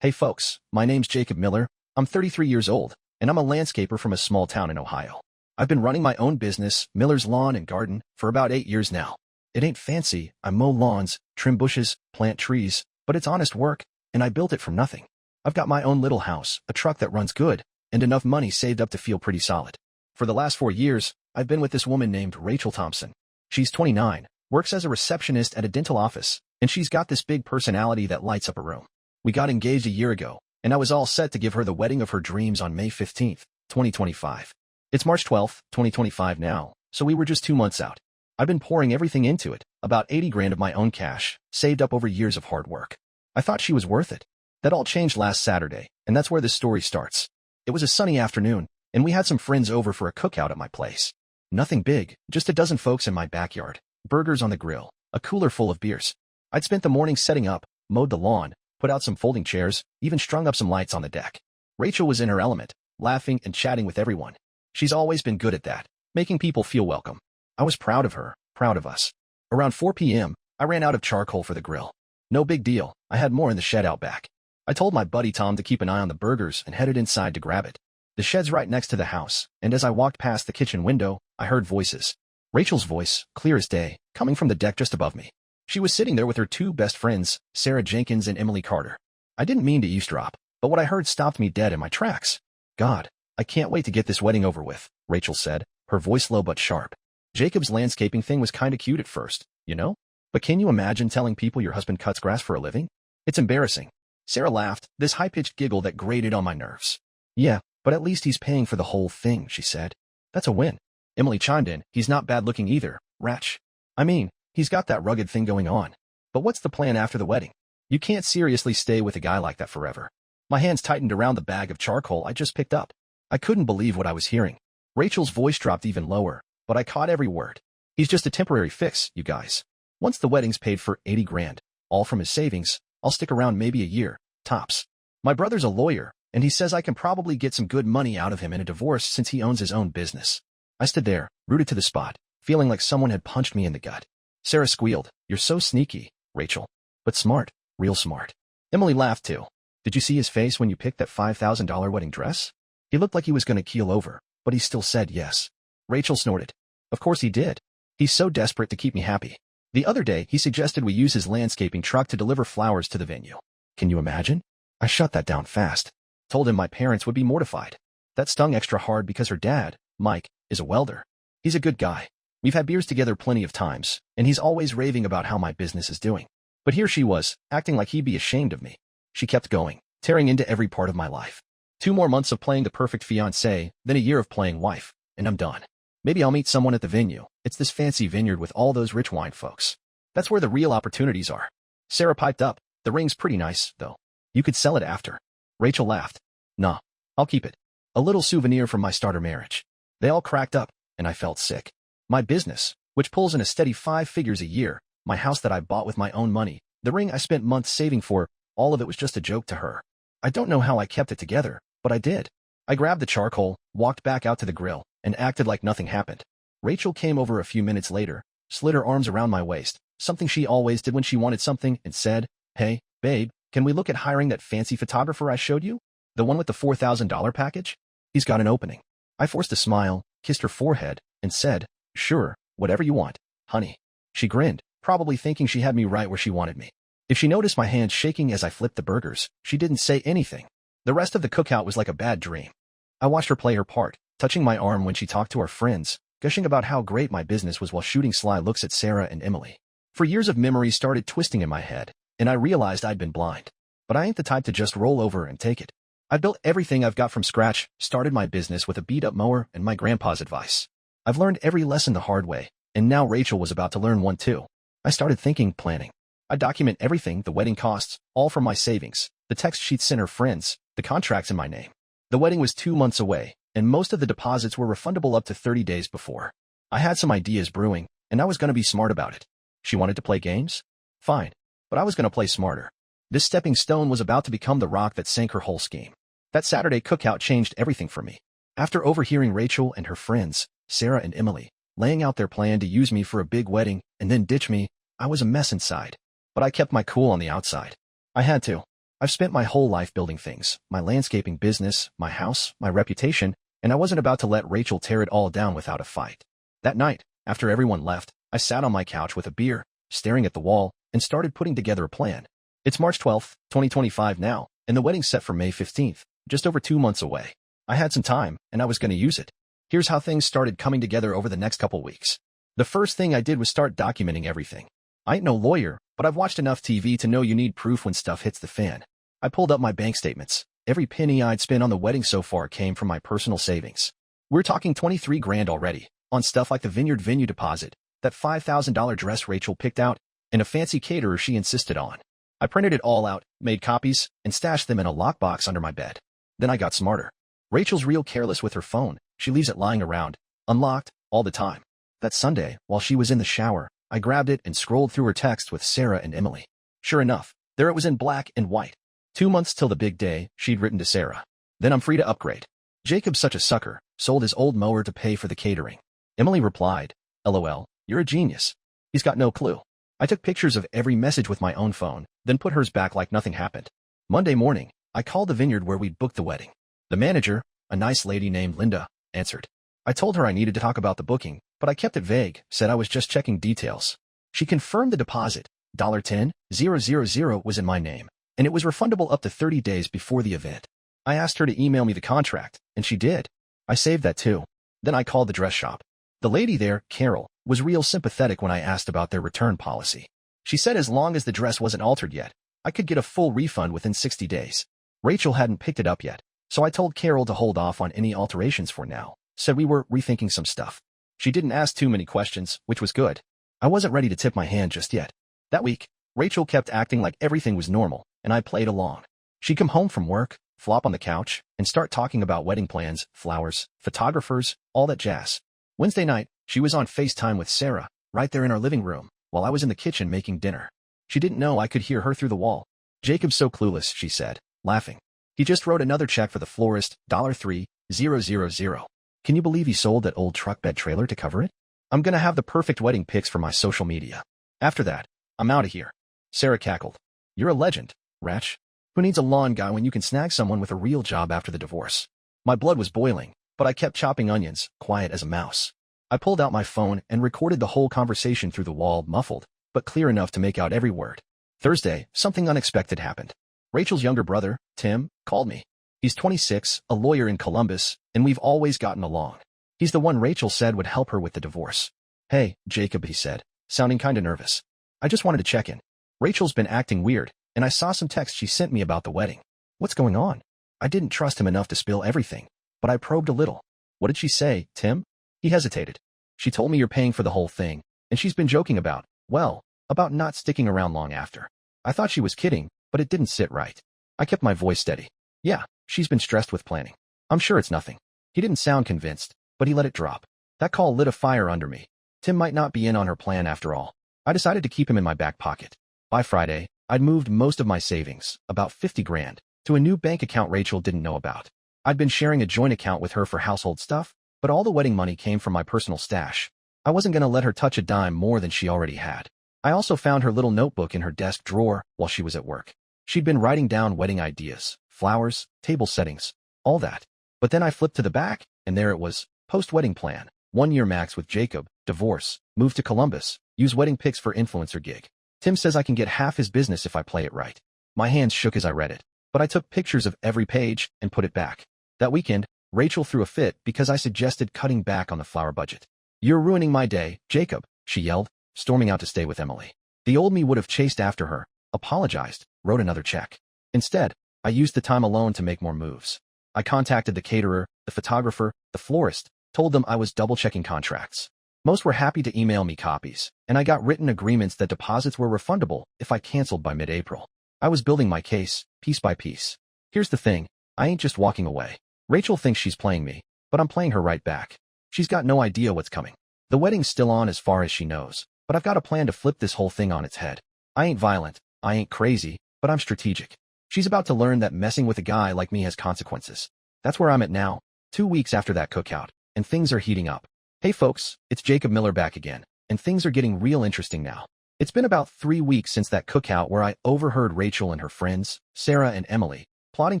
Hey folks, my name's Jacob Miller. I'm 33 years old, and I'm a landscaper from a small town in Ohio. I've been running my own business, Miller's Lawn and Garden, for about 8 years now. It ain't fancy. I mow lawns, trim bushes, plant trees, but it's honest work, and I built it from nothing. I've got my own little house, a truck that runs good, and enough money saved up to feel pretty solid. For the last 4 years, I've been with this woman named Rachel Thompson. She's 29, works as a receptionist at a dental office, and she's got this big personality that lights up a room. We got engaged a year ago, and I was all set to give her the wedding of her dreams on May 15th, 2025. It's March 12th, 2025 now, so we were just 2 months out. I've been pouring everything into it, about 80 grand of my own cash, saved up over years of hard work. I thought she was worth it. That all changed last Saturday, and that's where this story starts. It was a sunny afternoon, and we had some friends over for a cookout at my place. Nothing big, just a dozen folks in my backyard, burgers on the grill, a cooler full of beers. I'd spent the morning setting up, mowed the lawn, put out some folding chairs, even strung up some lights on the deck. Rachel was in her element, laughing and chatting with everyone. She's always been good at that, making people feel welcome. I was proud of her, proud of us. Around 4 p.m., I ran out of charcoal for the grill. No big deal, I had more in the shed out back. I told my buddy Tom to keep an eye on the burgers and headed inside to grab it. The shed's right next to the house, and as I walked past the kitchen window, I heard voices. Rachel's voice, clear as day, coming from the deck just above me. She was sitting there with her two best friends, Sarah Jenkins and Emily Carter. I didn't mean to eavesdrop, but what I heard stopped me dead in my tracks. God, I can't wait to get this wedding over with, Rachel said, her voice low but sharp. Jacob's landscaping thing was kinda cute at first, you know? But can you imagine telling people your husband cuts grass for a living? It's embarrassing. Sarah laughed, this high-pitched giggle that grated on my nerves. Yeah, but at least he's paying for the whole thing, she said. That's a win. Emily chimed in, he's not bad looking either, Ratch. I mean, he's got that rugged thing going on. But what's the plan after the wedding? You can't seriously stay with a guy like that forever. My hands tightened around the bag of charcoal I just picked up. I couldn't believe what I was hearing. Rachel's voice dropped even lower, but I caught every word. He's just a temporary fix, you guys. Once the wedding's paid for 80 grand, all from his savings, I'll stick around maybe a year, tops. My brother's a lawyer, and he says I can probably get some good money out of him in a divorce since he owns his own business. I stood there, rooted to the spot, feeling like someone had punched me in the gut. Sarah squealed, you're so sneaky, Rachel. But smart, real smart. Emily laughed too. Did you see his face when you picked that $5,000 wedding dress? He looked like he was going to keel over, but he still said yes. Rachel snorted. Of course he did. He's so desperate to keep me happy. The other day, he suggested we use his landscaping truck to deliver flowers to the venue. Can you imagine? I shut that down fast. Told him my parents would be mortified. That stung extra hard because her dad, Mike, is a welder. He's a good guy. We've had beers together plenty of times, and he's always raving about how my business is doing. But here she was, acting like he'd be ashamed of me. She kept going, tearing into every part of my life. 2 more months of playing the perfect fiancé, then a year of playing wife, and I'm done. Maybe I'll meet someone at the venue. It's this fancy vineyard with all those rich wine folks. That's where the real opportunities are. Sarah piped up. The ring's pretty nice, though. You could sell it after. Rachel laughed. Nah, I'll keep it. A little souvenir from my starter marriage. They all cracked up, and I felt sick. My business, which pulls in a steady 5 figures a year, my house that I bought with my own money, the ring I spent months saving for, all of it was just a joke to her. I don't know how I kept it together, but I did. I grabbed the charcoal, walked back out to the grill, and acted like nothing happened. Rachel came over a few minutes later, slid her arms around my waist, something she always did when she wanted something, and said, Hey, babe, can we look at hiring that fancy photographer I showed you? The one with the $4,000 package? He's got an opening. I forced a smile, kissed her forehead, and said, Sure, whatever you want, honey. She grinned, probably thinking she had me right where she wanted me. If she noticed my hands shaking as I flipped the burgers, she didn't say anything. The rest of the cookout was like a bad dream. I watched her play her part, touching my arm when she talked to our friends, gushing about how great my business was while shooting sly looks at Sarah and Emily. For years of memories started twisting in my head, and I realized I'd been blind. But I ain't the type to just roll over and take it. I built everything I've got from scratch, started my business with a beat-up mower and my grandpa's advice. I've learned every lesson the hard way, and now Rachel was about to learn one too. I started thinking, planning. I document everything, the wedding costs, all from my savings, the text sheets sent her friends, the contracts in my name. The wedding was 2 months away, and most of the deposits were refundable up to 30 days before. I had some ideas brewing, and I was going to be smart about it. She wanted to play games? Fine, but I was going to play smarter. This stepping stone was about to become the rock that sank her whole scheme. That Saturday cookout changed everything for me. After overhearing Rachel and her friends, Sarah and Emily, laying out their plan to use me for a big wedding and then ditch me, I was a mess inside. But I kept my cool on the outside. I had to. I've spent my whole life building things, my landscaping business, my house, my reputation, and I wasn't about to let Rachel tear it all down without a fight. That night, after everyone left, I sat on my couch with a beer, staring at the wall, and started putting together a plan. It's March 12th, 2025 now, and the wedding's set for May 15th, just over 2 months away. I had some time, and I was going to use it. Here's how things started coming together over the next couple weeks. The first thing I did was start documenting everything. I ain't no lawyer, but I've watched enough TV to know you need proof when stuff hits the fan. I pulled up my bank statements. Every penny I'd spent on the wedding so far came from my personal savings. We're talking 23 grand already, on stuff like the Vineyard venue deposit, that $5,000 dress Rachel picked out, and a fancy caterer she insisted on. I printed it all out, made copies, and stashed them in a lockbox under my bed. Then I got smarter. Rachel's real careless with her phone. She leaves it lying around, unlocked, all the time. That Sunday, while she was in the shower, I grabbed it and scrolled through her texts with Sarah and Emily. Sure enough, there it was in black and white. 2 months till the big day, she'd written to Sarah. Then I'm free to upgrade. Jacob's such a sucker, sold his old mower to pay for the catering. Emily replied, LOL, you're a genius. He's got no clue. I took pictures of every message with my own phone, then put hers back like nothing happened. Monday morning, I called the Vineyard where we'd booked the wedding. The manager, a nice lady named Linda, answered. I told her I needed to talk about the booking, but I kept it vague, said I was just checking details. She confirmed the deposit, $10,000 was in my name, and it was refundable up to 30 days before the event. I asked her to email me the contract, and she did. I saved that too. Then I called the dress shop. The lady there, Carol, was real sympathetic when I asked about their return policy. She said as long as the dress wasn't altered yet, I could get a full refund within 60 days. Rachel hadn't picked it up yet, so I told Carol to hold off on any alterations for now, said we were rethinking some stuff. She didn't ask too many questions, which was good. I wasn't ready to tip my hand just yet. That week, Rachel kept acting like everything was normal, and I played along. She'd come home from work, flop on the couch, and start talking about wedding plans, flowers, photographers, all that jazz. Wednesday night, she was on FaceTime with Sarah, right there in our living room, while I was in the kitchen making dinner. She didn't know I could hear her through the wall. Jacob's so clueless, she said, laughing. He just wrote another check for the florist, $3,000. Can you believe he sold that old truck bed trailer to cover it? I'm gonna have the perfect wedding pics for my social media. After that, I'm out of here. Sarah cackled. You're a legend, Ratch. Who needs a lawn guy when you can snag someone with a real job after the divorce? My blood was boiling, but I kept chopping onions, quiet as a mouse. I pulled out my phone and recorded the whole conversation through the wall, muffled, but clear enough to make out every word. Thursday, something unexpected happened. Rachel's younger brother, Tim, called me. He's 26, a lawyer in Columbus, and we've always gotten along. He's the one Rachel said would help her with the divorce. Hey, Jacob, he said, sounding kinda nervous. I just wanted to check in. Rachel's been acting weird, and I saw some texts she sent me about the wedding. What's going on? I didn't trust him enough to spill everything, but I probed a little. What did she say, Tim? He hesitated. She told me you're paying for the whole thing, and she's been joking about, well, about not sticking around long after. I thought she was kidding, but it didn't sit right. I kept my voice steady. Yeah, she's been stressed with planning. I'm sure it's nothing. He didn't sound convinced, but he let it drop. That call lit a fire under me. Tim might not be in on her plan after all. I decided to keep him in my back pocket. By Friday, I'd moved most of my savings, about 50 grand, to a new bank account Rachel didn't know about. I'd been sharing a joint account with her for household stuff, but all the wedding money came from my personal stash. I wasn't going to let her touch a dime more than she already had. I also found her little notebook in her desk drawer while she was at work. She'd been writing down wedding ideas, flowers, table settings, all that. But then I flipped to the back, and there it was, post-wedding plan, 1 year max with Jacob, divorce, move to Columbus, use wedding pics for influencer gig. Tim says I can get half his business if I play it right. My hands shook as I read it, but I took pictures of every page and put it back. That weekend, Rachel threw a fit because I suggested cutting back on the flower budget. You're ruining my day, Jacob, she yelled, storming out to stay with Emily. The old me would have chased after her, apologized, wrote another check. Instead, I used the time alone to make more moves. I contacted the caterer, the photographer, the florist, told them I was double-checking contracts. Most were happy to email me copies, and I got written agreements that deposits were refundable if I canceled by mid-April. I was building my case, piece by piece. Here's the thing, I ain't just walking away. Rachel thinks she's playing me, but I'm playing her right back. She's got no idea what's coming. The wedding's still on as far as she knows, but I've got a plan to flip this whole thing on its head. I ain't violent, I ain't crazy, but I'm strategic. She's about to learn that messing with a guy like me has consequences. That's where I'm at now, 2 weeks after that cookout, and things are heating up. Hey folks, it's Jacob Miller back again, and things are getting real interesting now. It's been about 3 weeks since that cookout where I overheard Rachel and her friends, Sarah and Emily, plotting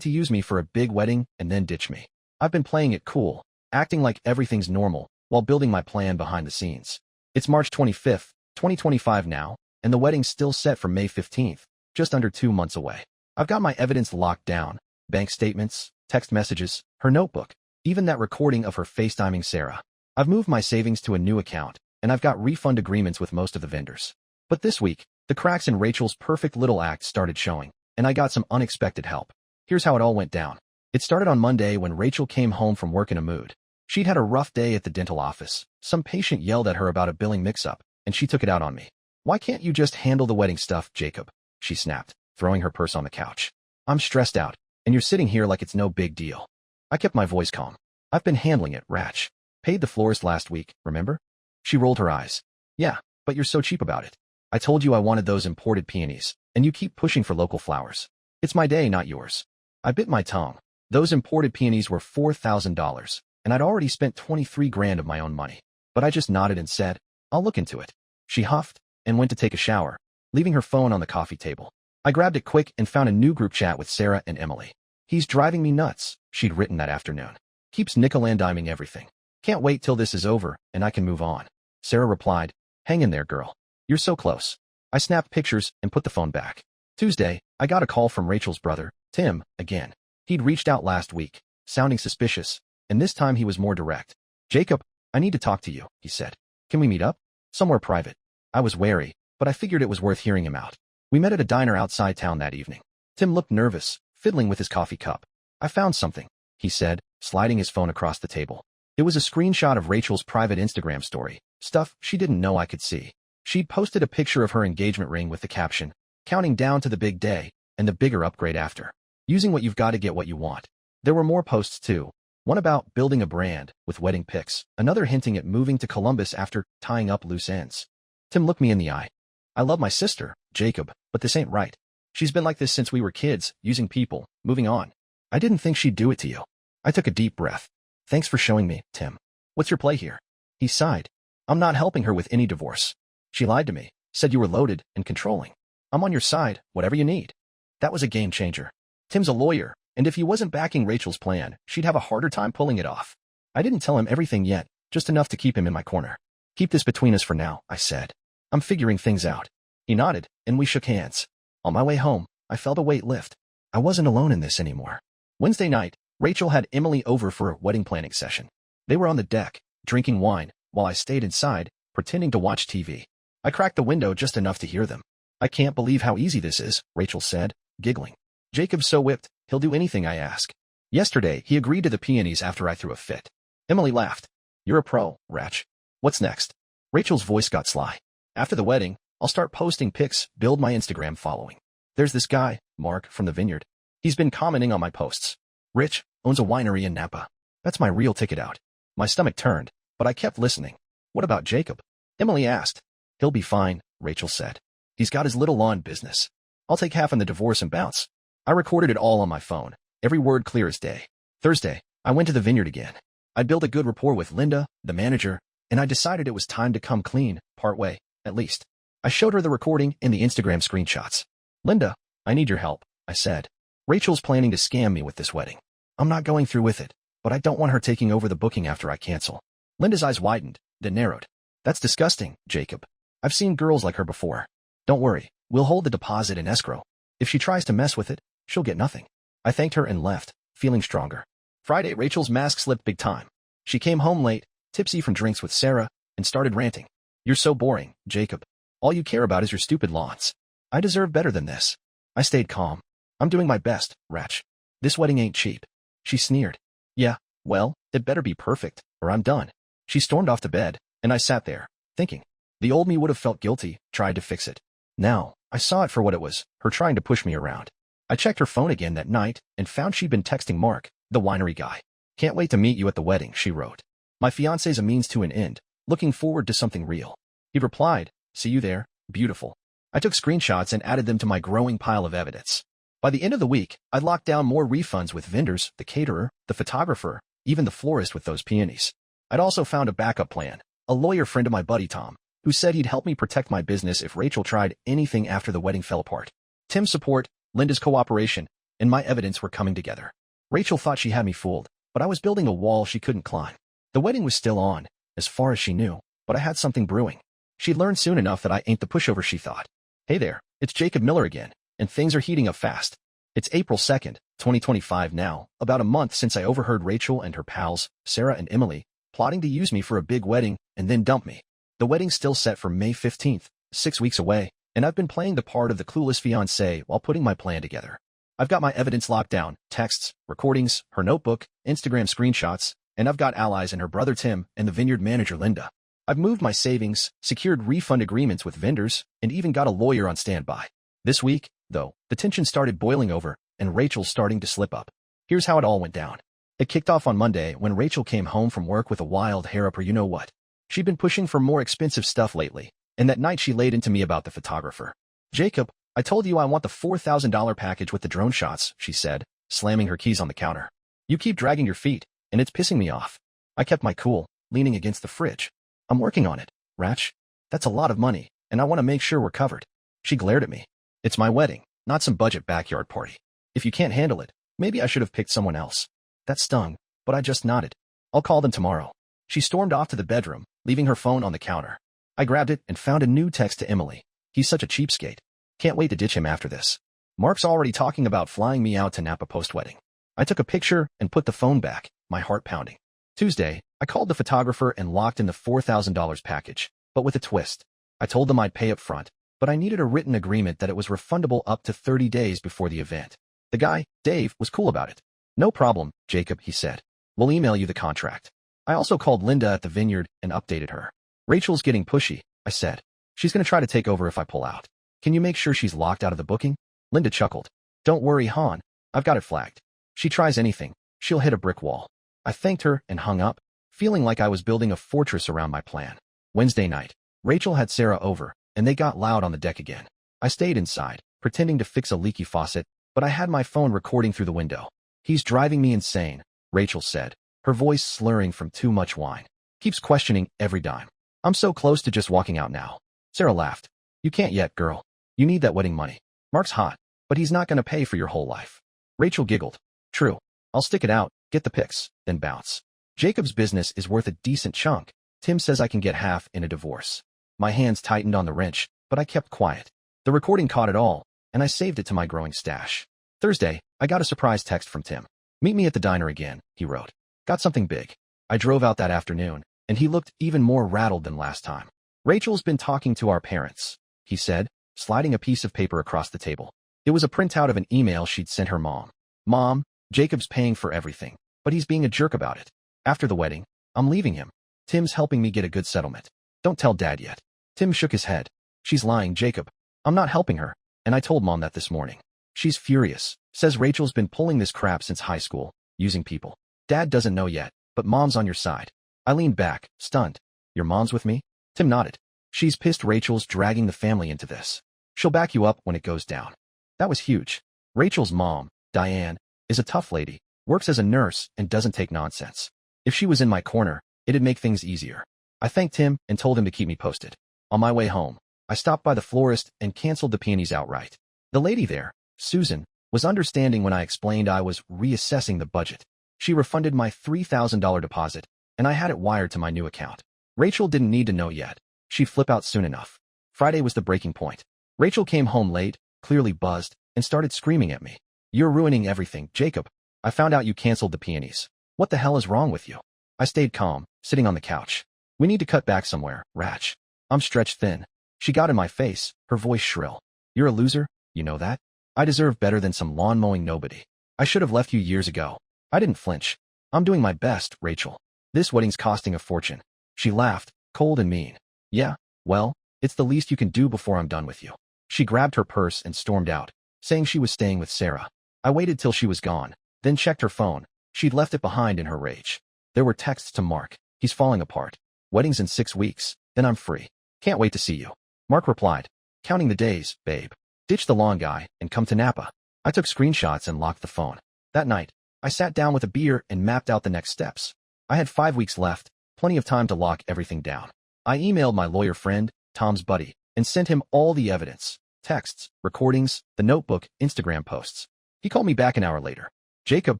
to use me for a big wedding and then ditch me. I've been playing it cool, acting like everything's normal, while building my plan behind the scenes. It's March 25th, 2025 now, and the wedding's still set for May 15th, just under 2 months away. I've got my evidence locked down: bank statements, text messages, her notebook, even that recording of her FaceTiming Sarah. I've moved my savings to a new account, and I've got refund agreements with most of the vendors. But this week, the cracks in Rachel's perfect little act started showing, and I got some unexpected help. Here's how it all went down. It started on Monday when Rachel came home from work in a mood. She'd had a rough day at the dental office. Some patient yelled at her about a billing mix-up, and she took it out on me. "Why can't you just handle the wedding stuff, Jacob?" she snapped, throwing her purse on the couch. "I'm stressed out, and you're sitting here like it's no big deal." I kept my voice calm. "I've been handling it, Ratch. Paid the florist last week, remember?" She rolled her eyes. "Yeah, but you're so cheap about it. I told you I wanted those imported peonies, and you keep pushing for local flowers. It's my day, not yours." I bit my tongue. Those imported peonies were $4,000, and I'd already spent 23 grand of my own money. But I just nodded and said, "I'll look into it." She huffed and went to take a shower, leaving her phone on the coffee table. I grabbed it quick and found a new group chat with Sarah and Emily. "He's driving me nuts," she'd written that afternoon. "Keeps nickel-and-diming everything. Can't wait till this is over and I can move on." Sarah replied, "Hang in there, girl. You're so close." I snapped pictures and put the phone back. Tuesday, I got a call from Rachel's brother, Tim, again. He'd reached out last week, sounding suspicious, and this time he was more direct. "Jacob, I need to talk to you," he said. "Can we meet up? Somewhere private." I was wary, but I figured it was worth hearing him out. We met at a diner outside town that evening. Tim looked nervous, fiddling with his coffee cup. "I found something," he said, sliding his phone across the table. It was a screenshot of Rachel's private Instagram story, stuff she didn't know I could see. She'd posted a picture of her engagement ring with the caption, "Counting down to the big day, and the bigger upgrade after. Using what you've got to get what you want." There were more posts too. One about building a brand, with wedding pics, another hinting at moving to Columbus after tying up loose ends. Tim looked me in the eye. "I love my sister, Jacob, but this ain't right. She's been like this since we were kids, using people, moving on. I didn't think she'd do it to you." I took a deep breath. "Thanks for showing me, Tim. What's your play here?" He sighed. "I'm not helping her with any divorce. She lied to me, said you were loaded and controlling. I'm on your side, whatever you need." That was a game changer. Tim's a lawyer, and if he wasn't backing Rachel's plan, she'd have a harder time pulling it off. I didn't tell him everything yet, just enough to keep him in my corner. "Keep this between us for now," I said. "I'm figuring things out." He nodded, and we shook hands. On my way home, I felt a weight lift. I wasn't alone in this anymore. Wednesday night, Rachel had Emily over for a wedding planning session. They were on the deck, drinking wine, while I stayed inside, pretending to watch TV. I cracked the window just enough to hear them. "I can't believe how easy this is," Rachel said, giggling. "Jacob's so whipped, he'll do anything I ask. Yesterday, he agreed to the peonies after I threw a fit." Emily laughed. "You're a pro, Ratch. What's next?" Rachel's voice got sly. "After the wedding, I'll start posting pics, build my Instagram following. There's this guy, Mark, from the vineyard. He's been commenting on my posts. Rich, owns a winery in Napa. That's my real ticket out." My stomach turned, but I kept listening. "What about Jacob?" Emily asked. "He'll be fine," Rachel said. "He's got his little lawn business. I'll take half on the divorce and bounce." I recorded it all on my phone, every word clear as day. Thursday, I went to the vineyard again. I'd built a good rapport with Linda, the manager, and I decided it was time to come clean, part way, at least. I showed her the recording and the Instagram screenshots. "Linda, I need your help," I said. "Rachel's planning to scam me with this wedding. I'm not going through with it, but I don't want her taking over the booking after I cancel." Linda's eyes widened, then narrowed. "That's disgusting, Jacob. I've seen girls like her before. Don't worry, we'll hold the deposit in escrow. If she tries to mess with it, she'll get nothing." I thanked her and left, feeling stronger. Friday, Rachel's mask slipped big time. She came home late, tipsy from drinks with Sarah, and started ranting. "You're so boring, Jacob. All you care about is your stupid lawns. I deserve better than this." I stayed calm. "I'm doing my best, Ratch. This wedding ain't cheap." She sneered. "Yeah, well, it better be perfect, or I'm done." She stormed off to bed, and I sat there, thinking. The old me would have felt guilty, tried to fix it. Now, I saw it for what it was, her trying to push me around. I checked her phone again that night and found she'd been texting Mark, the winery guy. "Can't wait to meet you at the wedding," she wrote. "My fiancé's a means to an end, looking forward to something real." He replied, "See you there, beautiful." I took screenshots and added them to my growing pile of evidence. By the end of the week, I'd locked down more refunds with vendors, the caterer, the photographer, even the florist with those peonies. I'd also found a backup plan, a lawyer friend of my buddy Tom, who said he'd help me protect my business if Rachel tried anything after the wedding fell apart. Tim's support, Linda's cooperation, and my evidence were coming together. Rachel thought she had me fooled, but I was building a wall she couldn't climb. The wedding was still on, as far as she knew, but I had something brewing. She'd learned soon enough that I ain't the pushover she thought. Hey there, it's Jacob Miller again, and things are heating up fast. It's April 2nd, 2025 now, about a month since I overheard Rachel and her pals, Sarah and Emily, plotting to use me for a big wedding and then dump me. The wedding's still set for May 15th, 6 weeks away, and I've been playing the part of the clueless fiancé while putting my plan together. I've got my evidence locked down, texts, recordings, her notebook, Instagram screenshots, and I've got allies in her brother Tim and the vineyard manager Linda. I've moved my savings, secured refund agreements with vendors, and even got a lawyer on standby. This week, though, the tension started boiling over, and Rachel's starting to slip up. Here's how it all went down. It kicked off on Monday when Rachel came home from work with a wild hair-up you-know-what. She'd been pushing for more expensive stuff lately, and that night she laid into me about the photographer. Jacob, I told you I want the $4,000 package with the drone shots, she said, slamming her keys on the counter. You keep dragging your feet, and it's pissing me off. I kept my cool, leaning against the fridge. I'm working on it, Ratch. That's a lot of money, and I want to make sure we're covered. She glared at me. It's my wedding, not some budget backyard party. If you can't handle it, maybe I should have picked someone else. That stung, but I just nodded. I'll call them tomorrow. She stormed off to the bedroom, leaving her phone on the counter. I grabbed it and found a new text to Emily. He's such a cheapskate. Can't wait to ditch him after this. Mark's already talking about flying me out to Napa post-wedding. I took a picture and put the phone back, my heart pounding. Tuesday, I called the photographer and locked in the $4,000 package, but with a twist. I told them I'd pay up front, but I needed a written agreement that it was refundable up to 30 days before the event. The guy, Dave, was cool about it. No problem, Jacob, he said. We'll email you the contract. I also called Linda at the vineyard and updated her. Rachel's getting pushy, I said. She's going to try to take over if I pull out. Can you make sure she's locked out of the booking? Linda chuckled. Don't worry, Han. I've got it flagged. She tries anything, she'll hit a brick wall. I thanked her and hung up, feeling like I was building a fortress around my plan. Wednesday night, Rachel had Sarah over, and they got loud on the deck again. I stayed inside, pretending to fix a leaky faucet, but I had my phone recording through the window. He's driving me insane, Rachel said, her voice slurring from too much wine. Keeps questioning every dime. I'm so close to just walking out now. Sarah laughed. You can't yet, girl. You need that wedding money. Mark's hot, but he's not going to pay for your whole life. Rachel giggled. True. I'll stick it out, get the pics, then bounce. Jacob's business is worth a decent chunk. Tim says I can get half in a divorce. My hands tightened on the wrench, but I kept quiet. The recording caught it all, and I saved it to my growing stash. Thursday, I got a surprise text from Tim. Meet me at the diner again, he wrote. Got something big. I drove out that afternoon, and he looked even more rattled than last time. Rachel's been talking to our parents, he said, sliding a piece of paper across the table. It was a printout of an email she'd sent her mom. Mom, Jacob's paying for everything, but he's being a jerk about it. After the wedding, I'm leaving him. Tim's helping me get a good settlement. Don't tell Dad yet. Tim shook his head. She's lying, Jacob. I'm not helping her, and I told Mom that this morning. She's furious, says Rachel's been pulling this crap since high school, using people. Dad doesn't know yet, but Mom's on your side. I leaned back, stunned. Your mom's with me? Tim nodded. She's pissed Rachel's dragging the family into this. She'll back you up when it goes down. That was huge. Rachel's mom, Diane, is a tough lady, works as a nurse, and doesn't take nonsense. If she was in my corner, it'd make things easier. I thanked him and told him to keep me posted. On my way home, I stopped by the florist and canceled the peonies outright. The lady there, Susan, was understanding when I explained I was reassessing the budget. She refunded my $3,000 deposit, and I had it wired to my new account. Rachel didn't need to know yet. She'd flip out soon enough. Friday was the breaking point. Rachel came home late, clearly buzzed, and started screaming at me. You're ruining everything, Jacob. I found out you canceled the peonies. What the hell is wrong with you? I stayed calm, sitting on the couch. We need to cut back somewhere, Ratch. I'm stretched thin. She got in my face, her voice shrill. You're a loser, you know that? I deserve better than some lawn-mowing nobody. I should have left you years ago. I didn't flinch. I'm doing my best, Rachel. This wedding's costing a fortune. She laughed, cold and mean. Yeah, well, it's the least you can do before I'm done with you. She grabbed her purse and stormed out, saying she was staying with Sarah. I waited till she was gone, then checked her phone. She'd left it behind in her rage. There were texts to Mark. He's falling apart. Wedding's in 6 weeks, then I'm free. Can't wait to see you. Mark replied, counting the days, babe. Ditch the lawn guy and come to Napa. I took screenshots and locked the phone. That night, I sat down with a beer and mapped out the next steps. I had 5 weeks left, plenty of time to lock everything down. I emailed my lawyer friend, Tom's buddy, and sent him all the evidence, texts, recordings, the notebook, Instagram posts. He called me back an hour later. Jacob,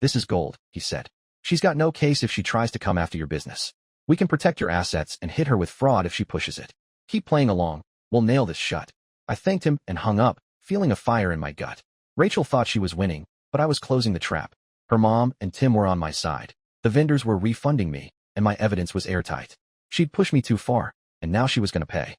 this is gold, he said. She's got no case if she tries to come after your business. We can protect your assets and hit her with fraud if she pushes it. Keep playing along. We'll nail this shut. I thanked him and hung up, feeling a fire in my gut. Rachel thought she was winning, but I was closing the trap. Her mom and Tim were on my side. The vendors were refunding me, and my evidence was airtight. She'd pushed me too far, and now she was going to pay.